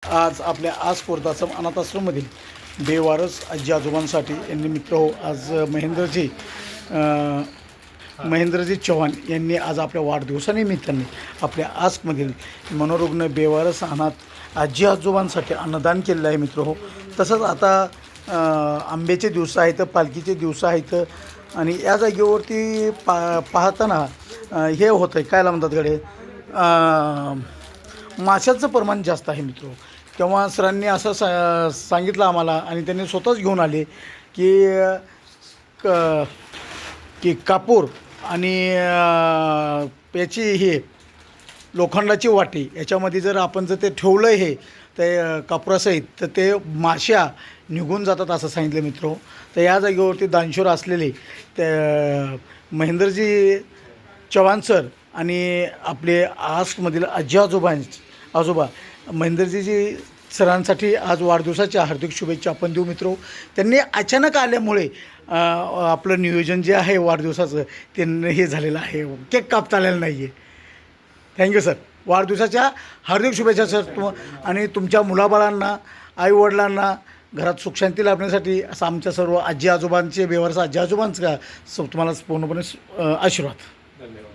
आज आपल्या आज कोर्दासम अनाथ आश्रममधील बेवारस आजी आजोबांसाठी यांनी मित्र हो आज महेंद्रजी चव्हाण यांनी आज आपल्या वाढदिवसानिमित्ताने आपल्या आस्कमधील मनोरुग्ण बेवारस अनाथ आजी आजोबांसाठी अन्नदान केलेलं आहे मित्र हो. तसंच आता आंब्याचे दिवस आहेत, पालखीचे दिवस आहेत आणि या जागेवरती पाहताना हे होतं आहे काय म्हणतात गडे माशाचं प्रमाण जास्त आहे मित्र. तेव्हा सरांनी असं सांगितलं आम्हाला आणि त्यांनी स्वतःच घेऊन आले की कापूर आणि याची हे लोखंडाची वाटी याच्यामध्ये जर आपण जर ते ठेवलं हे ते कापुरासहित तर ते माश्या निघून जातात असं सांगितलं मित्र. तर या जागेवरती दानशूर असलेले ते महेंद्रजी चव्हाण सर आणि आपले आस्कमधील आजोबा महेंद्रजी सरांसाठी आज वाढदिवसाच्या हार्दिक शुभेच्छा आपण देऊ मित्र. त्यांनी अचानक आल्यामुळे आपलं नियोजन जे आहे वाढदिवसाचं ते हे झालेलं आहे, केक कापता आलेलं नाही आहे. Thank you sir. वाढदिवसाच्या हार्दिक शुभेच्छा सर. आणि तुमच्या मुलाबाळांना आईवडिलांना घरात सुखशांती लाभण्यासाठी असं आमच्या सर्व आजी आजोबांचे बेवारस आजी आजोबांचा तुम्हाला पूर्णपणे आशीर्वाद. धन्यवाद.